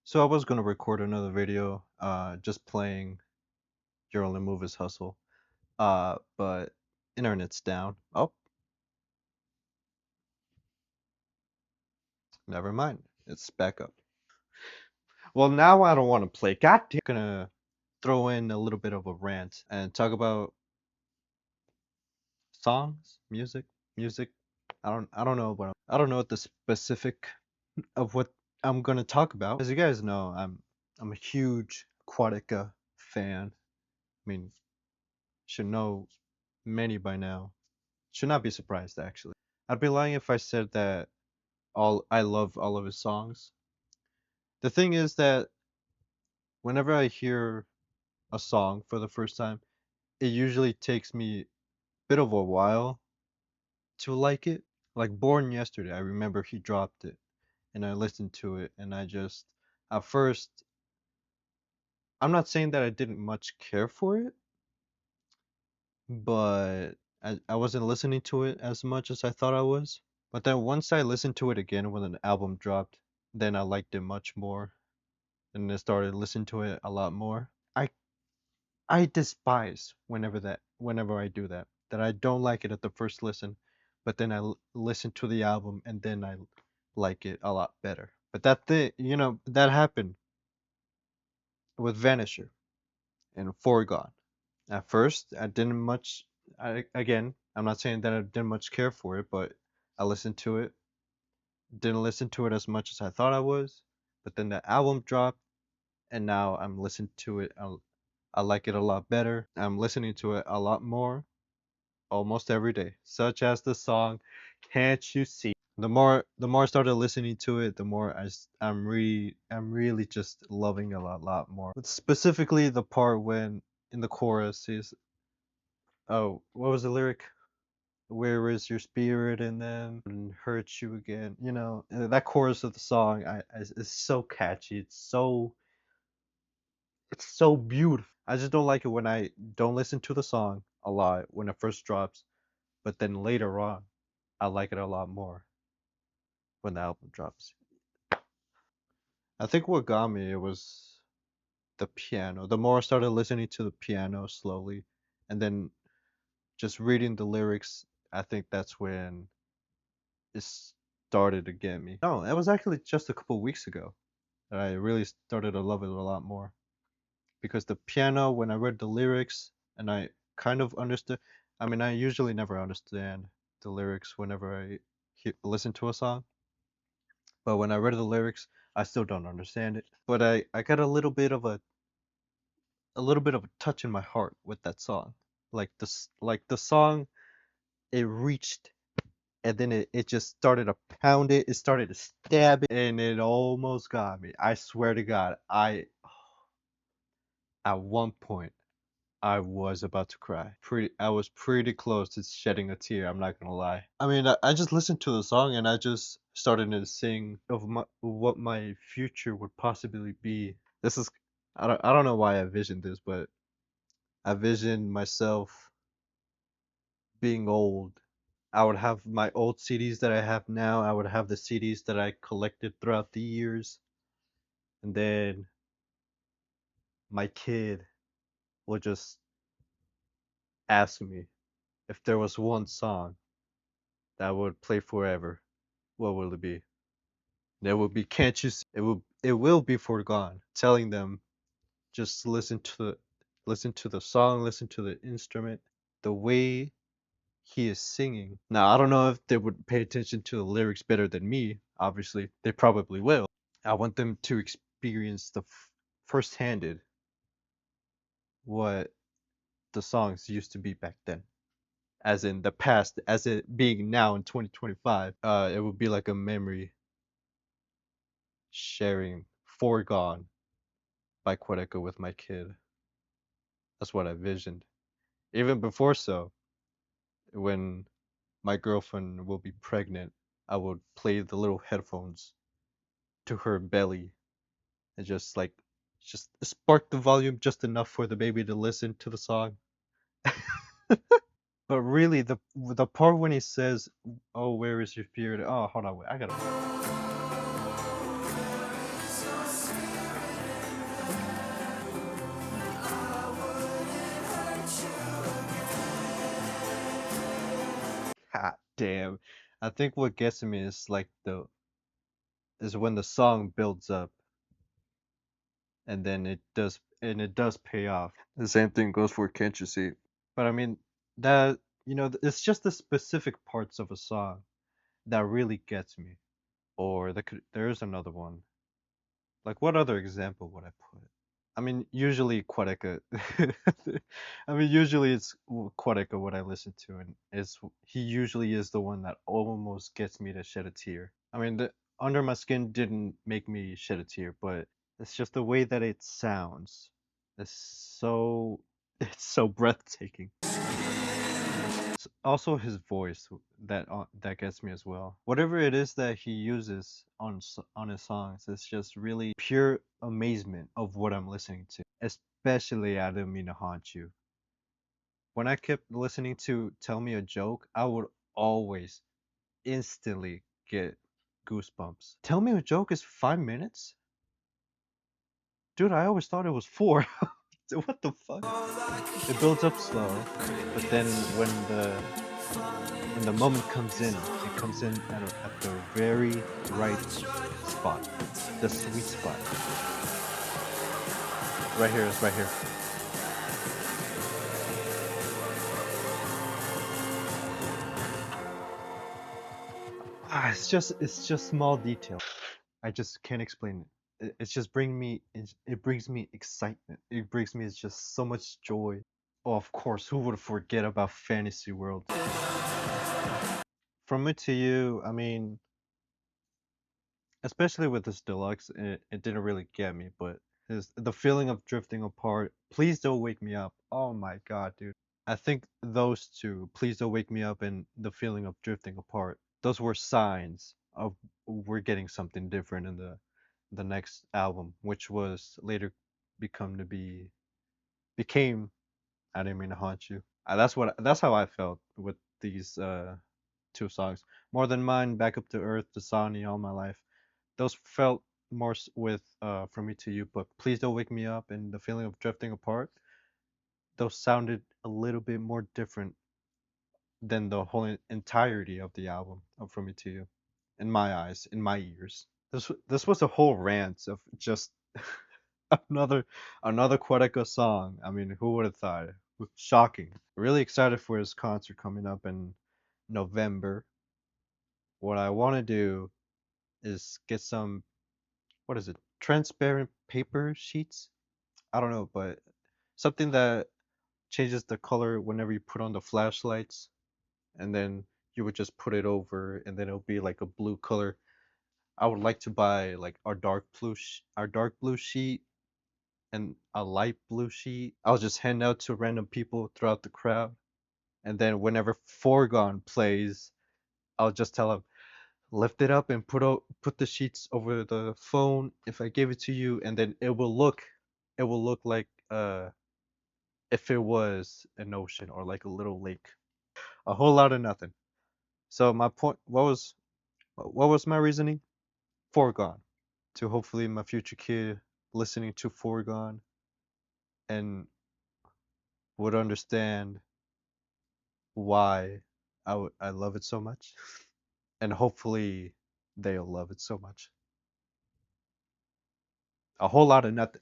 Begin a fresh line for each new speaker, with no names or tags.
So I was gonna record another video, just playing Your Only Move is Hustle, but internet's down. Oh, never mind. It's back up. Well, now I don't want to play. God damn. Gonna throw in a little bit of a rant and talk about songs, music. I don't know I don't know what the specific of what I'm gonna talk about. As you guys know, I'm a huge Aquatica fan. I mean, should know many by now. Should not be surprised actually. I'd be lying if I said that all I love all of his songs. The thing is that whenever I hear a song for the first time, it usually takes me a bit of a while to like it. Like Born Yesterday, I remember he dropped it and I listened to it and I just at first I'm not saying that I didn't much care for it, but I wasn't listening to it as much as I thought I was. But then once I listened to it again when an album dropped, then I liked it much more and I started listening to it a lot more. I despise whenever I do that. That I don't like it at the first listen, but then listen to the album and then I like it a lot better. But that happened with Vanisher and Forgone. At first, I didn't much. I'm not saying that I didn't much care for it, but I listened to it. Didn't listen to it as much as I thought I was. But then the album dropped, and now I'm listening to it. I like it a lot better. I'm listening to it a lot more, almost every day, such as the song "Can't You See." The more I started listening to it, the more I'm really just loving it a lot more. But specifically the part when in the chorus is, oh, what was the lyric? Where is your spirit? And then hurt you again. That chorus of the song is so catchy. It's so beautiful. I just don't like it when I don't listen to the song a lot when it first drops, but then later on, I like it a lot more when the album drops. I think what got me it was the piano. The more I started listening to the piano slowly, and then just reading the lyrics, I think that's when it started to get me. No, it was actually just a couple weeks ago that I really started to love it a lot more. Because the piano, when I read the lyrics and I kind of understood, I mean, I usually never understand the lyrics whenever I listen to a song, but when I read the lyrics, I still don't understand it. But I got a little bit of a touch in my heart with that song. Like the song, it reached and then it just started to pound it, it started to stab it, and it almost got me. I swear to God, at one point I was about to cry. I was pretty close to shedding a tear. I'm not gonna lie. I mean, I just listened to the song and I just started to sing of what my future would possibly be. This is, I don't know why I visioned this, but I visioned myself being old. I would have my old CDs that I have now. I would have the CDs that I collected throughout the years, and then my kid will just ask me if there was one song that would play forever, what will it be? There will be Can't You See? It will be Forgone, telling them just listen to the song, listen to the instrument, the way he is singing. Now, I don't know if they would pay attention to the lyrics better than me. Obviously, they probably will. I want them to experience the first-handed what the songs used to be back then. As in the past, as it being now in 2025. It would be like a memory sharing Forgone by Quedeco with my kid. That's what I visioned. Even before so, when my girlfriend will be pregnant, I would play the little headphones to her belly and just spark the volume just enough for the baby to listen to the song. But really, the part when he says, "Oh, where is your spirit?" Oh, hold on, wait, I gotta. Damn. I think what gets me is like the is when the song builds up and then it does pay off. The same thing goes for Can't You See? But I mean that it's just the specific parts of a song that really gets me. Or there is another one. Like what other example would I put? I mean, usually Quadeca. I mean, usually it's Quadeca what I listen to, and he usually is the one that almost gets me to shed a tear. I mean, the Under My Skin didn't make me shed a tear, but it's just the way that it sounds. It's so it's so breathtaking. Also his voice that gets me as well. Whatever it is that he uses on his songs, it's just really pure amazement of what I'm listening to. Especially I Didn't Mean to Haunt You. When I kept listening to Tell Me a Joke, I would always instantly get goosebumps. Tell Me a Joke is 5 minutes? Dude, I always thought it was four. What the fuck? It builds up slow, but then when the moment comes in, it comes in at the very right spot, the sweet spot. Right here is right here. It's just small detail. I just can't explain it. It's just it brings me excitement. It brings me just so much joy. Oh, of course, who would forget about Fantasy World? From It to You, I mean, especially with this deluxe, it didn't really get me, but the feeling of drifting apart. Please don't wake me up. Oh my god, dude. I think those two, Please Don't Wake Me Up and the feeling of drifting apart, those were signs of we're getting something different in the next album, which was later become to be became I Didn't Mean to Haunt You. That's how I felt with these two songs. More Than Mine, Back Up to Earth, Dasani, All My Life. Those felt more with From Me to You, but Please Don't Wake Me Up and the feeling of drifting apart, those sounded a little bit more different than the whole entirety of the album of From Me to You, in my eyes, in my ears. This was a whole rant of just another another Quetico song. I mean, who would have thought? Shocking. Really excited for his concert coming up in November. What I want to do is get some, what is it, transparent paper sheets? I don't know, but something that changes the color whenever you put on the flashlights, and then you would just put it over, and then it'll be like a blue color. I would like to buy like our dark blue sheet and a light blue sheet. I'll just hand out to random people throughout the crowd, and then whenever Forgone plays, I'll just tell him lift it up and put the sheets over the phone if I gave it to you, and then it will look like if it was an ocean or like a little lake. A whole lot of nothing. So my point, what was my reasoning? Foregone. To hopefully my future kid listening to Foregone and would understand why I love it so much, and hopefully they'll love it so much. A whole lot of nothing.